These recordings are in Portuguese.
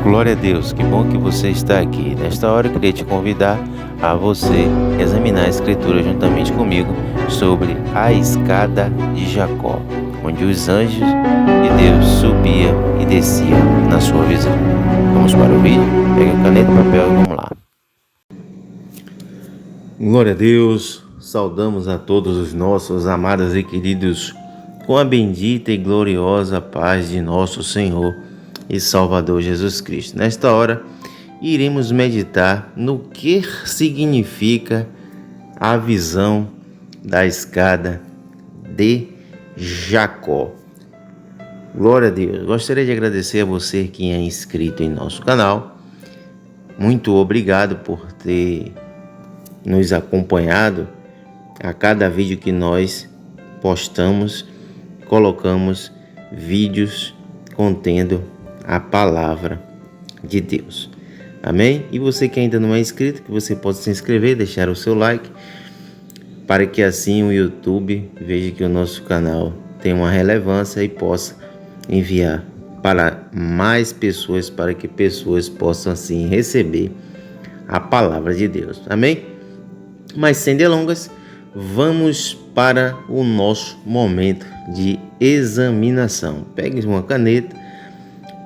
Glória a Deus, que bom que você está aqui. Nesta hora eu queria te convidar a você examinar a Escritura juntamente comigo sobre a escada de Jacó, onde os anjos de Deus subiam e desciam na sua visão. Vamos para o vídeo? Pega a caneta e papel e vamos lá. Glória a Deus, saudamos a todos os nossos amados e queridos com a bendita e gloriosa paz de nosso Senhor e Salvador Jesus Cristo. Nesta hora, iremos meditar no que significa a visão da escada de Jacó. Glória a Deus. Gostaria de agradecer a você que é inscrito em nosso canal. Muito obrigado por ter nos acompanhado a cada vídeo que nós postamos. Colocamos vídeos contendo a palavra de Deus. Amém? E você que ainda não é inscrito, que você possa se inscrever, deixar o seu like, para que assim o YouTube veja que o nosso canal tem uma relevância e possa enviar para mais pessoas, para que pessoas possam assim receber a palavra de Deus. Amém? Mas sem delongas, vamos para o nosso momento de examinação. Pegue uma caneta,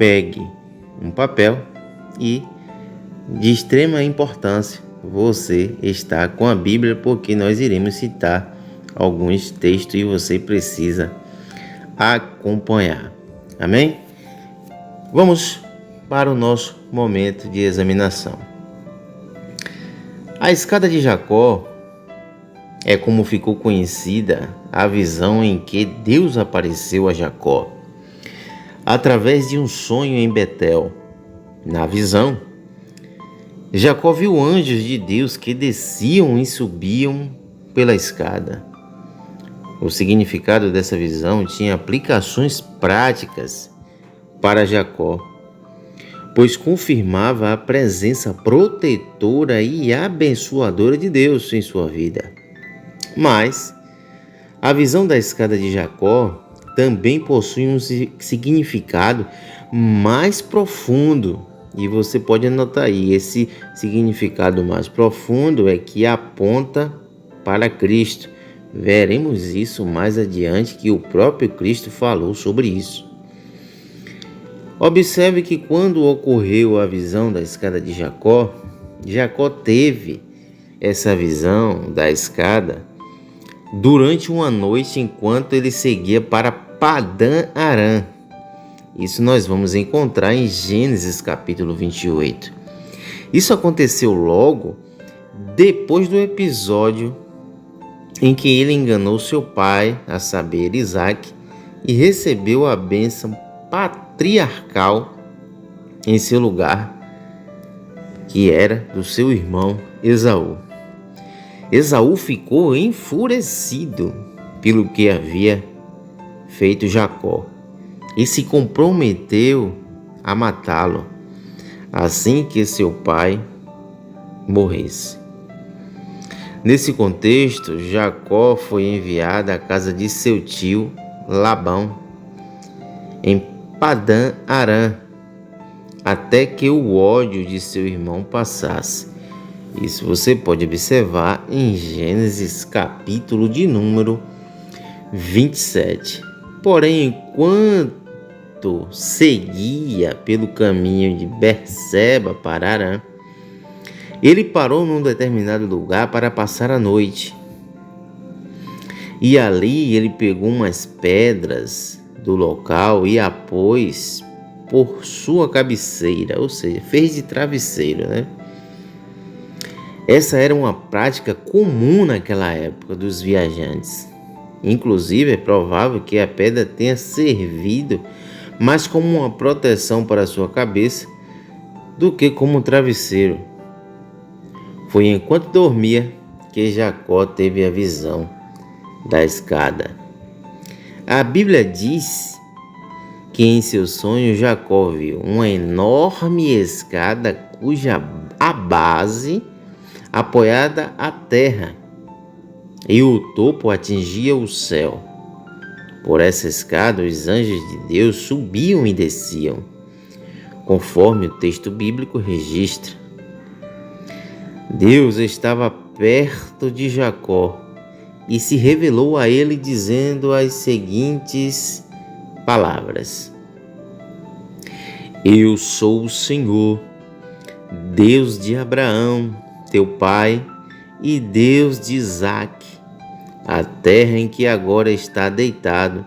pegue um papel e, de extrema importância, você está com a Bíblia, porque nós iremos citar alguns textos e você precisa acompanhar. Amém? Vamos para o nosso momento de examinação. A escada de Jacó é como ficou conhecida a visão em que Deus apareceu a Jacó através de um sonho em Betel. Na visão, Jacó viu anjos de Deus que desciam e subiam pela escada. O significado dessa visão tinha aplicações práticas para Jacó, pois confirmava a presença protetora e abençoadora de Deus em sua vida. Mas a visão da escada de Jacó também possui um significado mais profundo. E você pode anotar aí, esse significado mais profundo é que aponta para Cristo. Veremos isso mais adiante, que o próprio Cristo falou sobre isso. Observe que quando ocorreu a visão da escada de Jacó, Jacó teve essa visão da escada durante uma noite enquanto ele seguia para Padã Arã. Isso nós vamos encontrar em Gênesis capítulo 28. Isso aconteceu logo depois do episódio em que ele enganou seu pai, a saber, Isaque, e recebeu a bênção patriarcal em seu lugar, que era do seu irmão Esaú. Esaú ficou enfurecido pelo que havia feito Jacó e se comprometeu a matá-lo assim que seu pai morresse. Nesse contexto, Jacó foi enviado à casa de seu tio Labão, em Padã Arã, até que o ódio de seu irmão passasse. Isso você pode observar em Gênesis capítulo de número 27. Porém, enquanto seguia pelo caminho de Berseba para Arã, ele parou num determinado lugar para passar a noite. E ali ele pegou umas pedras do local e a pôs por sua cabeceira, ou seja, fez de travesseiro, né? Essa era uma prática comum naquela época dos viajantes. Inclusive, é provável que a pedra tenha servido mais como uma proteção para a sua cabeça do que como um travesseiro. Foi enquanto dormia que Jacó teve a visão da escada. A Bíblia diz que em seu sonho Jacó viu uma enorme escada cuja a base apoiada à terra e o topo atingia o céu. Por essa escada os anjos de Deus subiam e desciam. conforme o texto bíblico registra. Deus estava perto de Jacó e se revelou a ele dizendo as seguintes palavras: Eu sou o Senhor, Deus de Abraão, teu pai, e Deus de Isaque. A terra em que agora está deitado,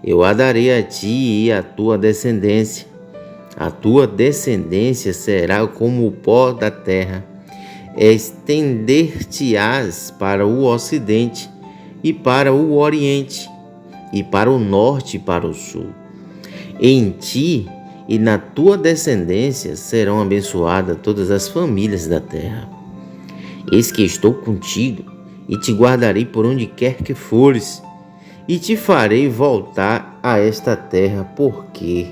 eu a darei a ti e à tua descendência. A tua descendência será como o pó da terra. Estender-te-ás para o ocidente e para o oriente, e para o norte e para o sul. Em ti e na tua descendência serão abençoadas todas as famílias da terra. Eis que estou contigo e te guardarei por onde quer que fores, e te farei voltar a esta terra, porque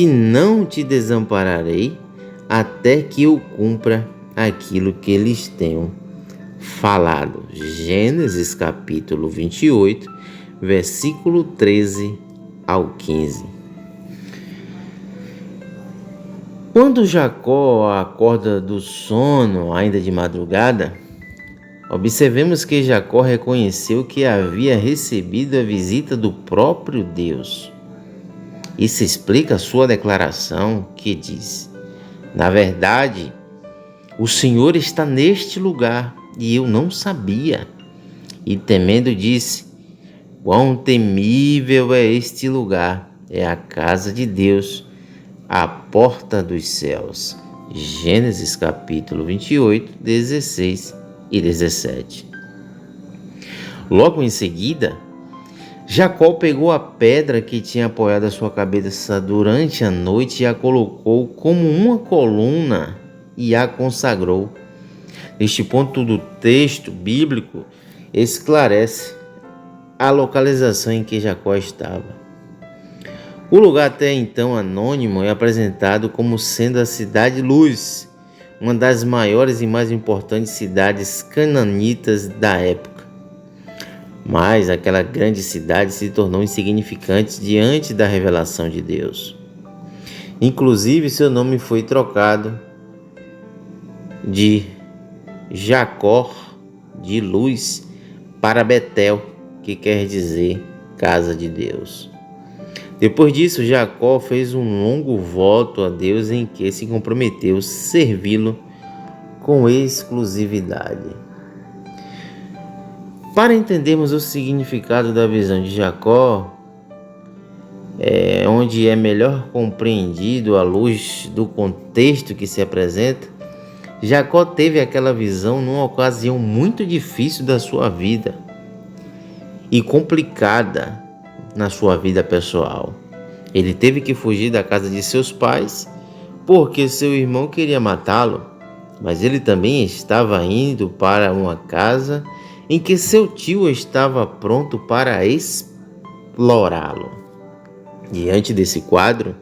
não te desampararei até que eu cumpra aquilo que eles tenham falado. Gênesis capítulo 28, versículo 13 ao 15. Quando Jacó acorda do sono, ainda de madrugada, observemos que Jacó reconheceu que havia recebido a visita do próprio Deus. Isso explica a sua declaração, que diz: Na verdade, o Senhor está neste lugar e eu não sabia. E temendo disse: Quão temível é este lugar! É a casa de Deus, a porta dos céus. Gênesis capítulo 28, 16 e 17. Logo em seguida, Jacó pegou a pedra que tinha apoiado a sua cabeça durante a noite e a colocou como uma coluna e a consagrou. Este ponto do texto bíblico esclarece a localização em que Jacó estava. O lugar até então anônimo é apresentado como sendo a Cidade Luz, uma das maiores e mais importantes cidades cananitas da época. Mas aquela grande cidade se tornou insignificante diante da revelação de Deus. Inclusive, seu nome foi trocado de Jacó, de luz, para Betel, que quer dizer casa de Deus. Depois disso, Jacó fez um longo voto a Deus em que se comprometeu a servi-lo com exclusividade. Para entendermos o significado da visão de Jacó, onde é melhor compreendido à luz do contexto que se apresenta, Jacó teve aquela visão numa ocasião muito difícil da sua vida e complicada na sua vida pessoal. Ele teve que fugir da casa de seus pais porque seu irmão queria matá-lo, mas ele também estava indo para uma casa em que seu tio estava pronto para explorá-lo. Diante desse quadro,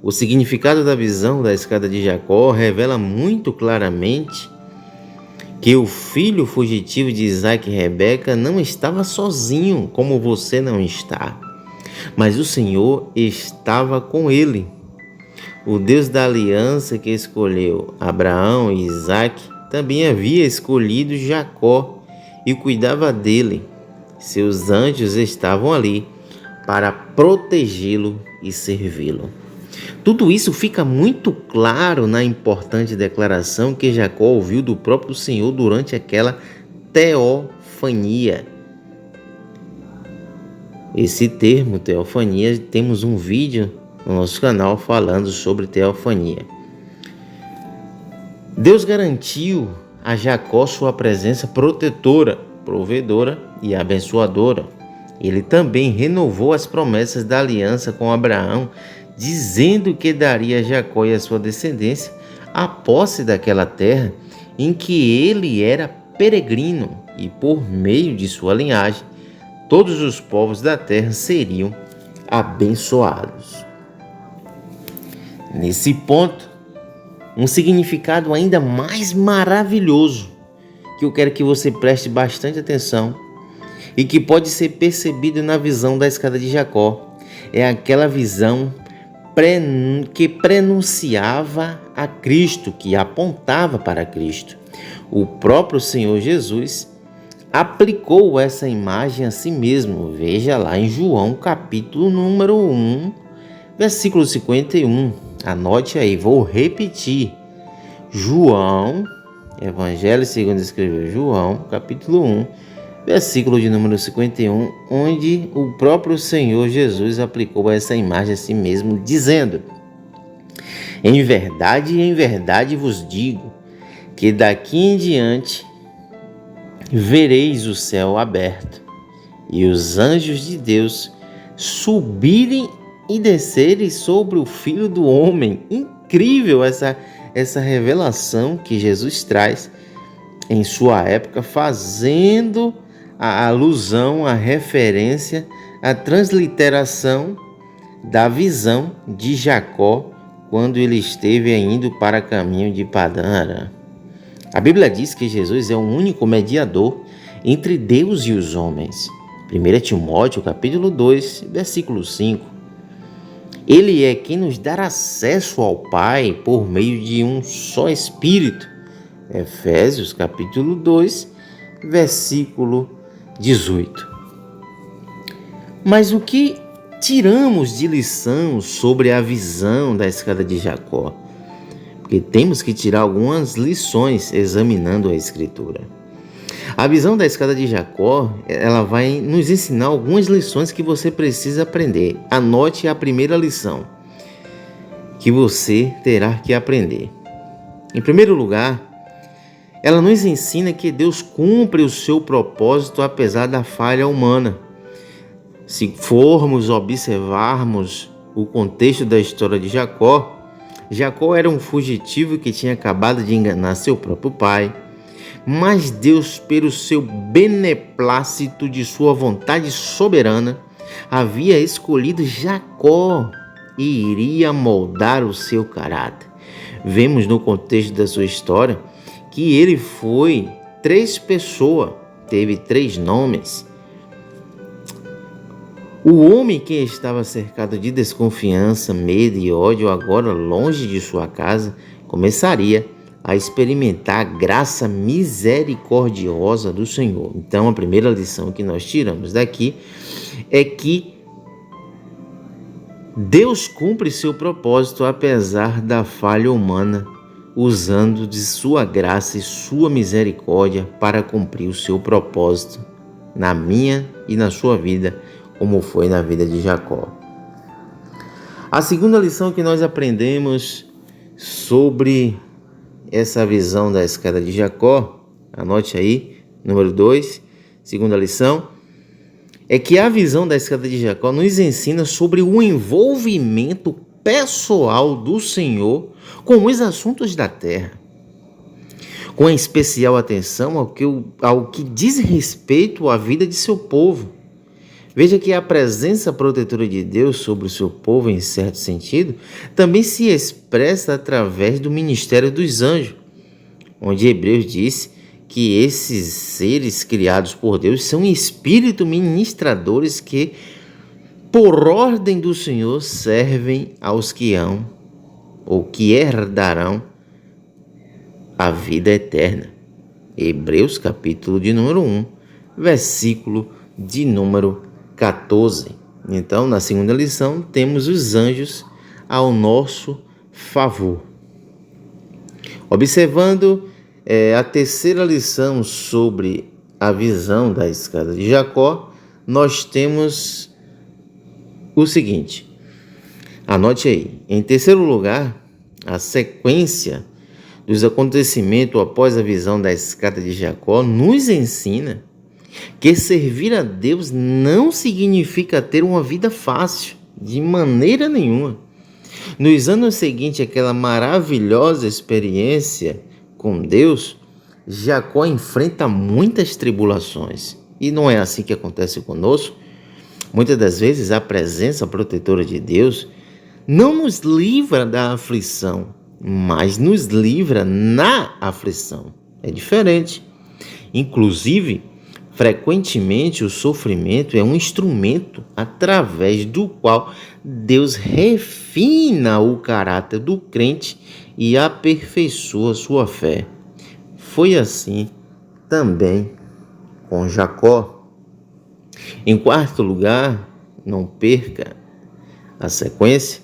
o significado da visão da escada de Jacó revela muito claramente que o filho fugitivo de Isaque e Rebeca não estava sozinho, como você não está, mas o Senhor estava com ele. O Deus da aliança que escolheu Abraão e Isaque também havia escolhido Jacó e cuidava dele. Seus anjos estavam ali para protegê-lo e servi-lo. Tudo isso fica muito claro na importante declaração que Jacó ouviu do próprio Senhor durante aquela teofania. Esse termo, teofania, temos um vídeo no nosso canal falando sobre teofania. Deus garantiu a Jacó sua presença protetora, provedora e abençoadora. Ele também renovou as promessas da aliança com Abraão, dizendo que daria a Jacó e a sua descendência a posse daquela terra em que ele era peregrino, e por meio de sua linhagem, todos os povos da terra seriam abençoados. Nesse ponto, um significado ainda mais maravilhoso, que eu quero que você preste bastante atenção e que pode ser percebido na visão da escada de Jacó, é aquela visão que prenunciava a Cristo, que apontava para Cristo. O próprio Senhor Jesus aplicou essa imagem a si mesmo. Veja lá em João, capítulo número 1, versículo 51. Anote aí, vou repetir. João, Evangelho segundo escreveu João, capítulo 1, versículo de número 51, onde o próprio Senhor Jesus aplicou essa imagem a si mesmo, dizendo: em verdade vos digo, que daqui em diante vereis o céu aberto e os anjos de Deus subirem e descerem sobre o Filho do Homem. Incrível essa revelação que Jesus traz em sua época, fazendo a alusão, a referência, a transliteração da visão de Jacó quando ele esteve indo para caminho de Padã Arã. A Bíblia diz que Jesus é o único mediador entre Deus e os homens. 1 Timóteo, capítulo 2, versículo 5. Ele é quem nos dá acesso ao Pai por meio de um só Espírito. Efésios, capítulo 2, versículo 18. Mas o que tiramos de lição sobre a visão da escada de Jacó? Porque temos que tirar algumas lições examinando a Escritura. A visão da escada de Jacó, ela vai nos ensinar algumas lições que você precisa aprender. Anote a primeira lição que você terá que aprender. Em primeiro lugar, ela nos ensina que Deus cumpre o seu propósito apesar da falha humana. Se formos observarmos o contexto da história de Jacó, Jacó era um fugitivo que tinha acabado de enganar seu próprio pai, mas Deus, pelo seu beneplácito de sua vontade soberana, havia escolhido Jacó e iria moldar o seu caráter. Vemos no contexto da sua história que ele foi 3 pessoas, teve 3 nomes. O homem que estava cercado de desconfiança, medo e ódio, agora longe de sua casa, começaria a experimentar a graça misericordiosa do Senhor. Então, a primeira lição que nós tiramos daqui é que Deus cumpre seu propósito apesar da falha humana, usando de sua graça e sua misericórdia para cumprir o seu propósito na minha e na sua vida, como foi na vida de Jacó. A segunda lição que nós aprendemos sobre essa visão da escada de Jacó, anote aí, número 2, segunda lição, é que a visão da escada de Jacó nos ensina sobre o envolvimento pessoal do Senhor com os assuntos da terra, com especial atenção ao que diz respeito à vida de seu povo. Veja que a presença protetora de Deus sobre o seu povo, em certo sentido, também se expressa através do ministério dos anjos, onde Hebreus diz que esses seres criados por Deus são espíritos ministradores que, por ordem do Senhor, servem aos que hão ou que herdarão a vida eterna. Hebreus, capítulo de número 1, versículo de número 14. Então, na segunda lição, temos os anjos ao nosso favor. Observando a terceira lição sobre a visão da escada de Jacó, nós temos o seguinte. Anote aí. Em terceiro lugar, a sequência dos acontecimentos após a visão da escada de Jacó nos ensina que servir a Deus não significa ter uma vida fácil, de maneira nenhuma. Nos anos seguintes, aquela maravilhosa experiência com Deus, Jacó enfrenta muitas tribulações. E não é assim que acontece conosco. Muitas das vezes a presença protetora de Deus não nos livra da aflição, mas nos livra na aflição. É diferente. Inclusive, Frequentemente, o sofrimento é um instrumento através do qual Deus refina o caráter do crente e aperfeiçoa sua fé. Foi assim também com Jacó. Em quarto lugar, não perca a sequência,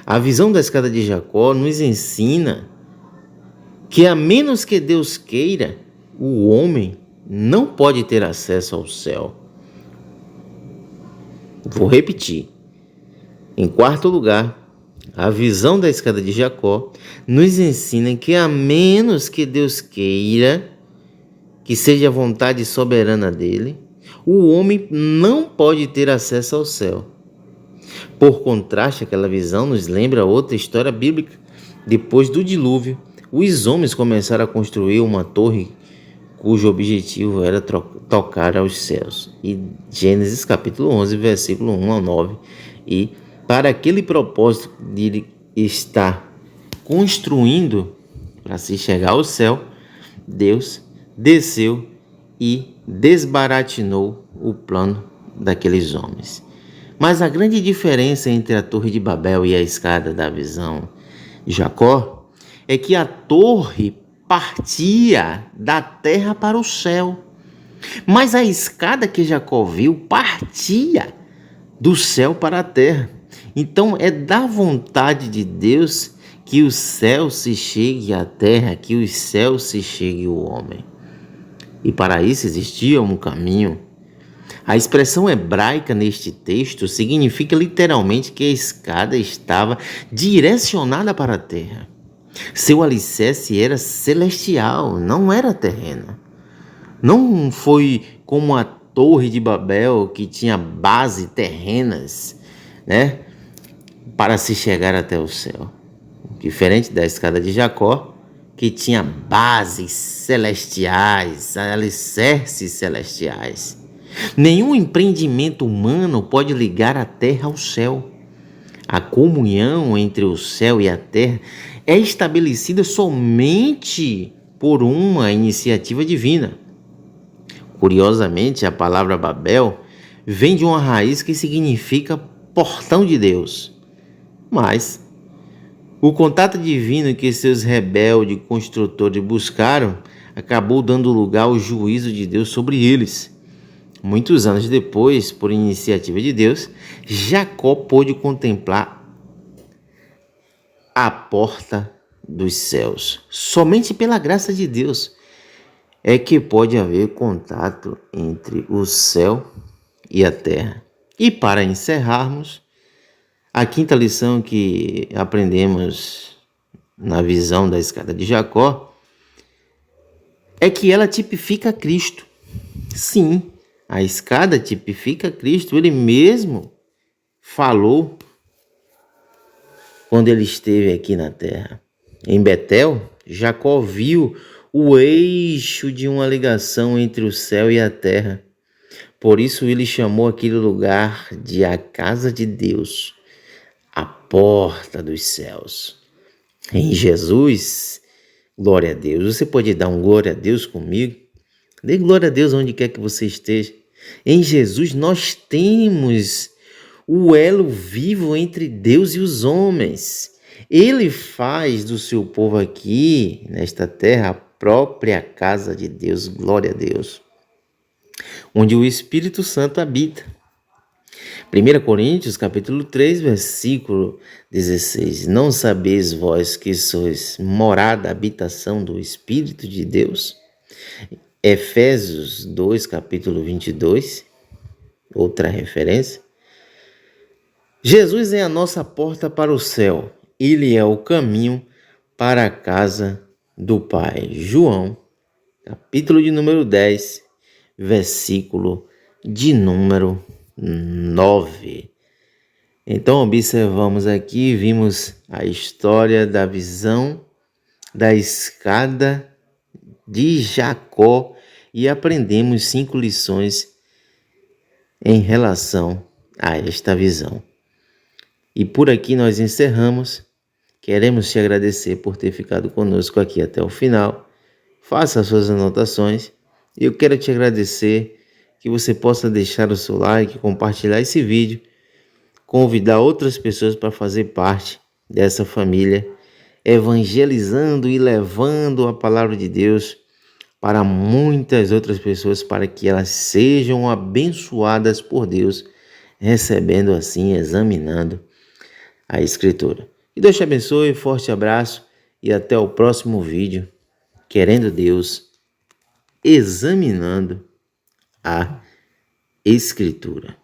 a visão da escada de Jacó nos ensina que, a menos que Deus queira, o homem não pode ter acesso ao céu. Vou repetir. Em quarto lugar, a visão da escada de Jacó nos ensina que, a menos que Deus queira, que seja a vontade soberana dele, o homem não pode ter acesso ao céu. Por contraste, aquela visão nos lembra outra história bíblica. Depois do dilúvio, os homens começaram a construir uma torre cujo objetivo era tocar aos céus. E Gênesis capítulo 11, versículo 1 ao 9. E para aquele propósito de estar construindo para se chegar ao céu, Deus desceu e desbaratinou o plano daqueles homens. Mas a grande diferença entre a Torre de Babel e a escada da visão de Jacó é que a torre partia da terra para o céu, mas a escada que Jacó viu partia do céu para a terra. Então é da vontade de Deus que o céu se chegue à terra, que os céus se chegue ao homem. E para isso existia um caminho. A expressão hebraica neste texto significa literalmente que a escada estava direcionada para a terra. Seu alicerce era celestial, não era terreno. Não foi como a Torre de Babel, que tinha bases terrenas, para se chegar até o céu. Diferente da escada de Jacó, que tinha bases celestiais, alicerces celestiais. Nenhum empreendimento humano pode ligar a terra ao céu. A comunhão entre o céu e a terra é estabelecida somente por uma iniciativa divina. Curiosamente, a palavra Babel vem de uma raiz que significa portão de Deus. Mas o contato divino que seus rebeldes construtores buscaram acabou dando lugar ao juízo de Deus sobre eles. Muitos anos depois, por iniciativa de Deus, Jacó pôde contemplar a porta dos céus. Somente pela graça de Deus é que pode haver contato entre o céu e a terra. E para encerrarmos, a quinta lição que aprendemos na visão da escada de Jacó é que ela tipifica Cristo. Sim, a escada tipifica Cristo. Ele mesmo falou quando ele esteve aqui na terra. Em Betel, Jacó viu o eixo de uma ligação entre o céu e a terra. Por isso ele chamou aquele lugar de a casa de Deus, a porta dos céus. Em Jesus, glória a Deus. Você pode dar um glória a Deus comigo? Dê glória a Deus onde quer que você esteja. Em Jesus nós temos o elo vivo entre Deus e os homens. Ele faz do seu povo aqui, nesta terra, a própria casa de Deus, glória a Deus, onde o Espírito Santo habita. 1 Coríntios, capítulo 3, versículo 16. Não sabeis vós que sois morada, habitação do Espírito de Deus? Efésios 2, capítulo 22, outra referência. Jesus é a nossa porta para o céu. Ele é o caminho para a casa do Pai. João, capítulo de número 10, versículo de número 9. Então observamos aqui, vimos a história da visão da escada de Jacó e aprendemos 5 lições em relação a esta visão. E por aqui nós encerramos. Queremos te agradecer por ter ficado conosco aqui até o final. Faça as suas anotações. Eu quero te agradecer que você possa deixar o seu like, compartilhar esse vídeo, convidar outras pessoas para fazer parte dessa família, evangelizando e levando a palavra de Deus para muitas outras pessoas, para que elas sejam abençoadas por Deus, recebendo assim, examinando a Escritura. Que Deus te abençoe, forte abraço e até o próximo vídeo, querendo Deus, examinando a Escritura.